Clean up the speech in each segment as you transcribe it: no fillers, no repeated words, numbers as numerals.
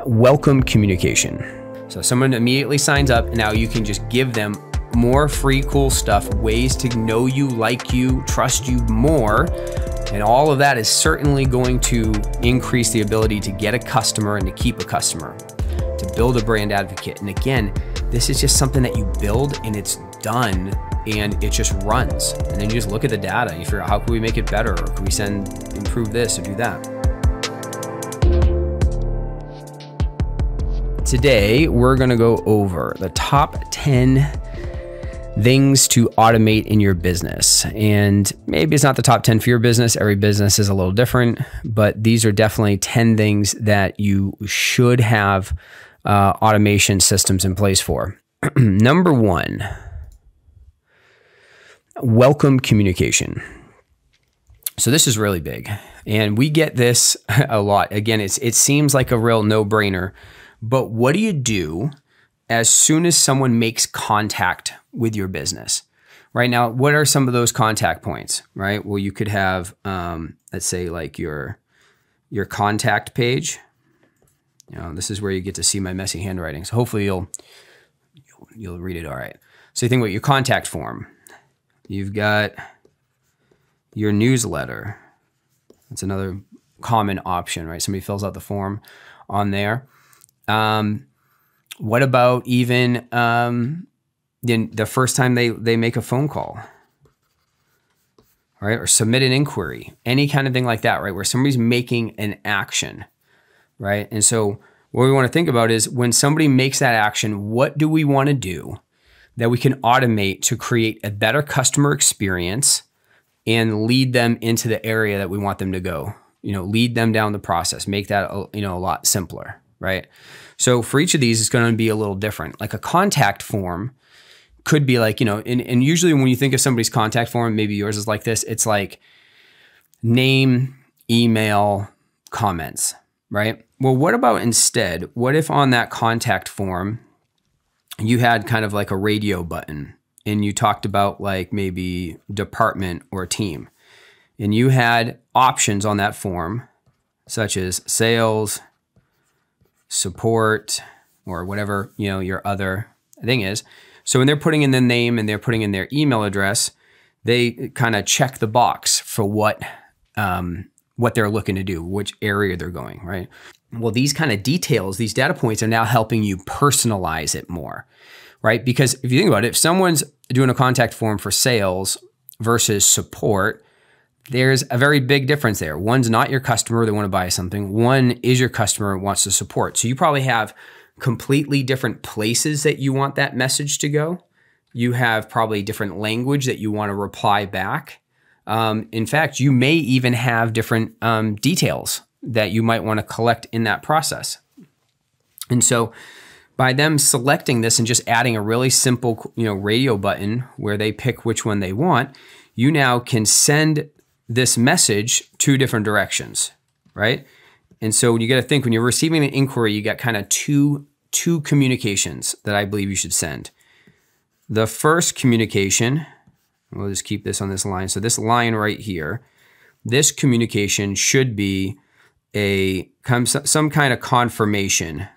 Welcome communication. So someone immediately signs up, and now you can just give them more free cool stuff, ways to know you, like you, trust you more. And all of that is certainly going to increase the ability to get a customer and to keep a customer, to build a brand advocate. And again, this is just something that you build and it's done and it just runs. And then you just look at the data and you figure out how can we make it better, or can we improve this or do that. Today, we're gonna go over the top 10 things to automate in your business. And maybe it's not the top 10 for your business. Every business is a little different, but these are definitely 10 things that you should have automation systems in place for. Number one, welcome communication. So this is really big, and we get this a lot. Again, it seems like a real no-brainer, but what do you do as soon as someone makes contact with your business? Right now, what are some of those contact points, right? Well, you could have, let's say like your contact page. You know, this is where you get to see my messy handwriting. So hopefully you'll read it all right. So you think about your contact form. You've got your newsletter. That's another common option, right? Somebody fills out the form on there. What about even the first time they make a phone call, right? Or submit an inquiry, any kind of thing like that, right? Where somebody's making an action, right? And so what we want to think about is when somebody makes that action, what do we want to do that we can automate to create a better customer experience and lead them into the area that we want them to go, lead them down the process, make that, a lot simpler, right? So for each of these, it's going to be a little different. Like a contact form could be like, and usually when you think of somebody's contact form, maybe yours is like this. It's like name, email, comments, right? Well, what about instead? What if on that contact form, you had kind of like a radio button and you talked about like maybe department or team, and you had options on that form such as sales, support, or whatever, your other thing is. So when they're putting in the name and they're putting in their email address, they kind of check the box for what they're looking to do, which area they're going, right? Well, these kind of details, these data points are now helping you personalize it more, right? Because if you think about it, if someone's doing a contact form for sales versus support, there's a very big difference there. One's not your customer, they want to buy something. One is your customer and wants to support. So you probably have completely different places that you want that message to go. You have probably different language that you want to reply back. In fact, you may even have different details that you might want to collect in that process. And so by them selecting this and just adding a really simple, radio button where they pick which one they want, you now can send this message two different directions, right? And so you got to think when you're receiving an inquiry, you got kind of two communications that I believe you should send. The first communication, we'll just keep this on this line. So this line right here, this communication should be some kind of confirmation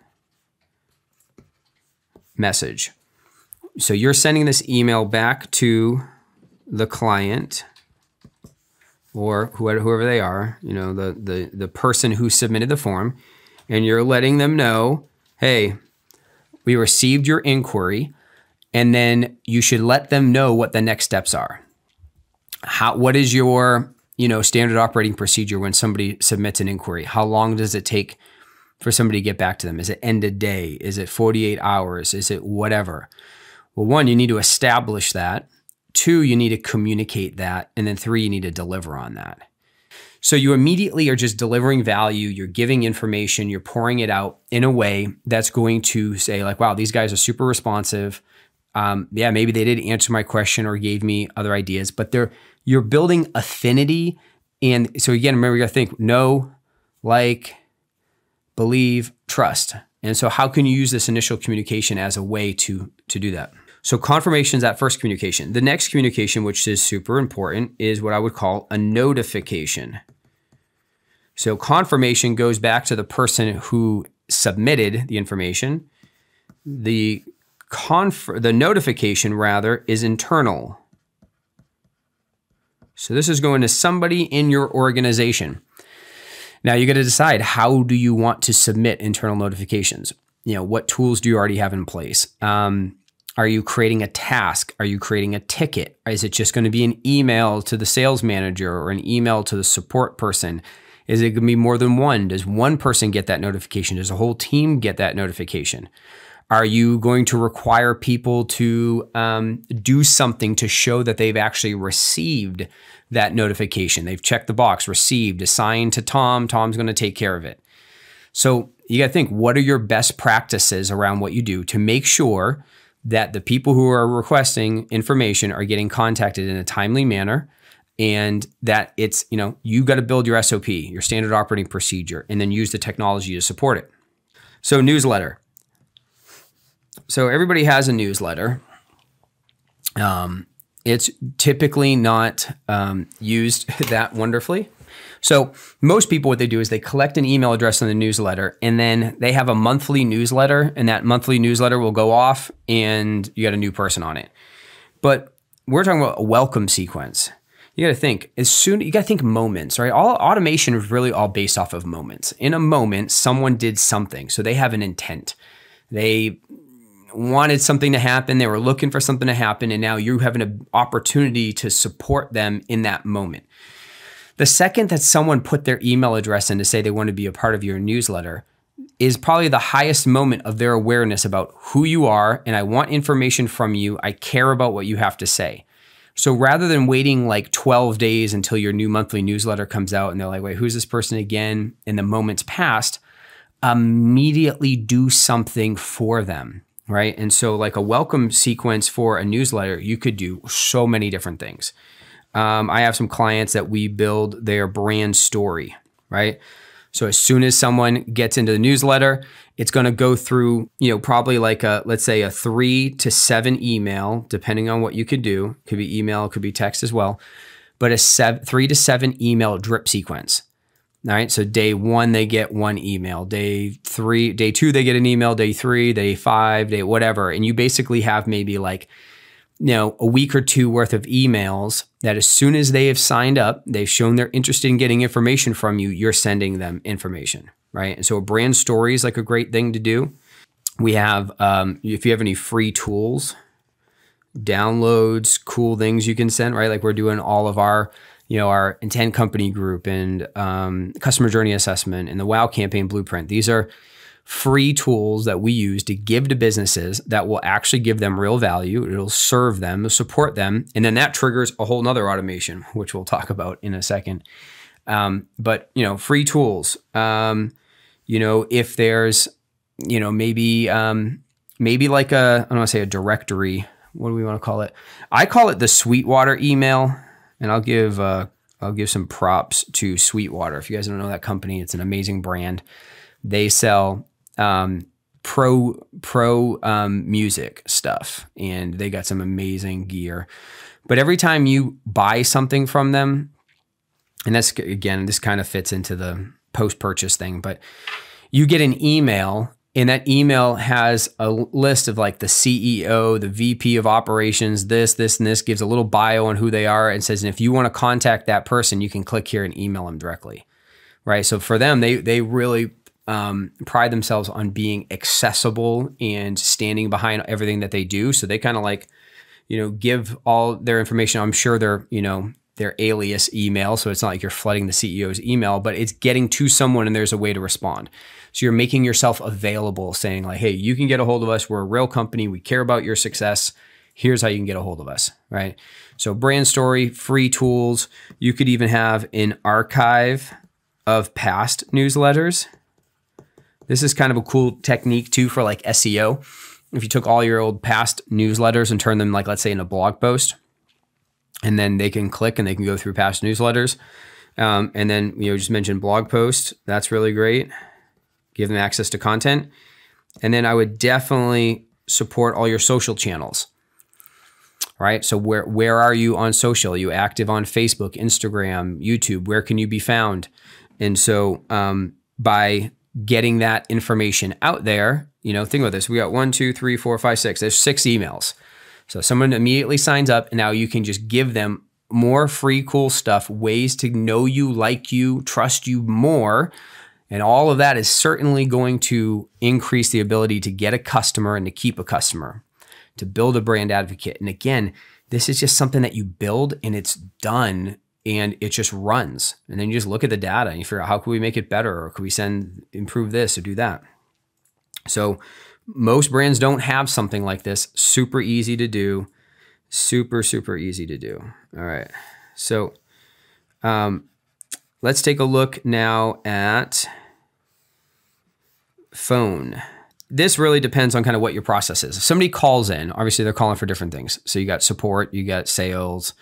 message. So you're sending this email back to the client or whoever they are, the person who submitted the form, and you're letting them know, hey, we received your inquiry, and then you should let them know what the next steps are. What is your, standard operating procedure when somebody submits an inquiry? How long does it take for somebody to get back to them? Is it end of day? Is it 48 hours? Is it whatever? Well, one, you need to establish that. Two, you need to communicate that. And then three, you need to deliver on that. So you immediately are just delivering value. You're giving information. You're pouring it out in a way that's going to say like, wow, these guys are super responsive. Yeah, maybe they did answer my question or gave me other ideas, but you're building affinity. And so again, remember, you got to think know, like, believe, trust. And so how can you use this initial communication as a way to do that? So confirmation is that first communication. The next communication, which is super important, is what I would call a notification. So confirmation goes back to the person who submitted the information. The notification rather is internal. So this is going to somebody in your organization. Now you got to decide, how do you want to submit internal notifications? You know, what tools do you already have in place? Are you creating a task? Are you creating a ticket? Is it just going to be an email to the sales manager or an email to the support person? Is it going to be more than one? Does one person get that notification? Does a whole team get that notification? Are you going to require people to do something to show that they've actually received that notification? They've checked the box, received, assigned to Tom. Tom's going to take care of it. So you got to think, what are your best practices around what you do to make sure that the people who are requesting information are getting contacted in a timely manner, and that it's, you know, you got to build your SOP, your standard operating procedure, and then use the technology to support it. So newsletter. So everybody has a newsletter. It's typically not used that wonderfully. So most people, what they do is they collect an email address in the newsletter, and then they have a monthly newsletter, and that monthly newsletter will go off and you got a new person on it. But we're talking about a welcome sequence. You got to think, you got to think moments, right? All automation is really all based off of moments. In a moment, someone did something, so they have an intent. They wanted something to happen. They were looking for something to happen, and now you have an opportunity to support them in that moment. The second that someone put their email address in to say they want to be a part of your newsletter is probably the highest moment of their awareness about who you are, and I want information from you. I care about what you have to say. So rather than waiting like 12 days until your new monthly newsletter comes out and they're like, wait, who's this person again? And the moment's passed, immediately do something for them, right? And so like a welcome sequence for a newsletter, you could do so many different things. I have some clients that we build their brand story, right? So as soon as someone gets into the newsletter, it's going to go through, you know, probably like let's say a 3 to 7 email, depending on what you could do. It could be email, it could be text as well, but a 3 to 7 email drip sequence. All right. So day 1, they get 1 email. Day 2, they get an email. Day 3, day 5, day whatever. And you basically have maybe like, you know, a week or 2 worth of emails that as soon as they have signed up, they've shown they're interested in getting information from you, you're sending them information, right? And so a brand story is like a great thing to do. We have, if you have any free tools, downloads, cool things you can send, right? Like we're doing all of our, you know, our intent company group and customer journey assessment and the WOW campaign blueprint. These are free tools that we use to give to businesses that will actually give them real value. It'll serve them, it'll support them. And then that triggers a whole nother automation, which we'll talk about in a second. But, you know, free tools, you know, if there's, you know, maybe like I don't want to say a directory. What do we want to call it? I call it the Sweetwater email, and I'll give some props to Sweetwater. If you guys don't know that company, it's an amazing brand. They sell pro music stuff, and they got some amazing gear. But every time you buy something from them, and that's, again, this kind of fits into the post-purchase thing, but you get an email, and that email has a list of like the CEO, the VP of operations, this, and this, gives a little bio on who they are, and says, and if you want to contact that person, you can click here and email them directly, right? So for them, they really pride themselves on being accessible and standing behind everything that they do. So they kind of like, you know, give all their information. I'm sure they're, you know, their alias email. So it's not like you're flooding the CEO's email, but it's getting to someone and there's a way to respond. So you're making yourself available, saying like, hey, you can get a hold of us. We're a real company. We care about your success. Here's how you can get a hold of us, right? So brand story, free tools. You could even have an archive of past newsletters. This is kind of a cool technique too for like SEO. If you took all your old past newsletters and turned them like, let's say, in a blog post, and then they can click and they can go through past newsletters. And then, you know, just mentioned blog post. That's really great. Give them access to content. And then I would definitely support all your social channels, right? So where are you on social? Are you active on Facebook, Instagram, YouTube? Where can you be found? And so by getting that information out there. You know, think about this. We got 1, 2, 3, 4, 5, 6. There's 6 emails. So someone immediately signs up, and now you can just give them more free, cool stuff, ways to know you, like you, trust you more. And all of that is certainly going to increase the ability to get a customer and to keep a customer, to build a brand advocate. And again, this is just something that you build and it's done and it just runs. And then you just look at the data and you figure out how can we make it better, or could we improve this or do that. So most brands don't have something like this. Super easy to do. Super, super easy to do. All right. So let's take a look now at phone. This really depends on kind of what your process is. If somebody calls in, obviously they're calling for different things. So you got support, you got sales,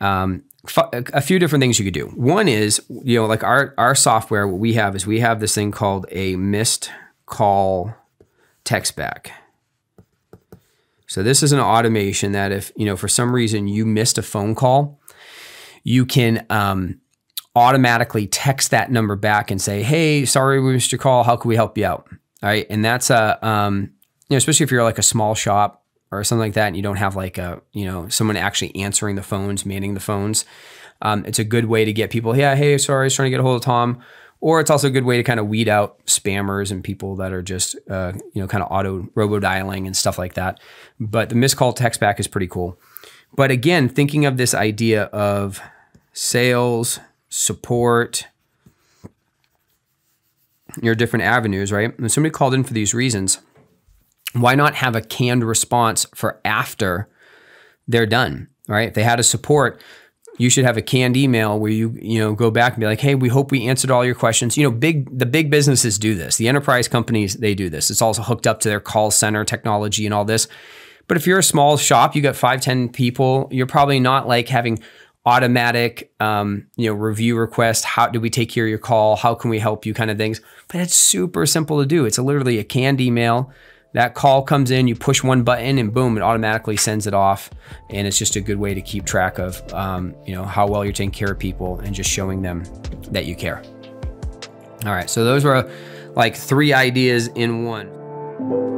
a few different things you could do. One is, you know, like our software, what we have is we have this thing called a missed call text back. So this is an automation that if, you know, for some reason you missed a phone call, you can automatically text that number back and say, hey, sorry we missed your call. How can we help you out? All right. And that's you know, especially if you're like a small shop or something like that, and you don't have like you know, someone actually answering the phones, manning the phones. It's a good way to get people, yeah, hey, sorry, I was trying to get a hold of Tom. Or it's also a good way to kind of weed out spammers and people that are just, you know, kind of auto robo dialing and stuff like that. But the missed call text back is pretty cool. But again, thinking of this idea of sales, support, your different avenues, right? When somebody called in for these reasons, why not have a canned response for after they're done, right? If they had a support, you should have a canned email where you know, go back and be like, hey, we hope we answered all your questions. You know, the big businesses do this. The enterprise companies, they do this. It's also hooked up to their call center technology and all this. But if you're a small shop, you got 5, 10 people, you're probably not like having automatic, you know, review requests. How do we take care of your call? How can we help you kind of things? But it's super simple to do. It's literally a canned email. That call comes in, you push one button and boom, it automatically sends it off. And it's just a good way to keep track of, you know, how well you're taking care of people and just showing them that you care. All right, so those were like 3 ideas in one.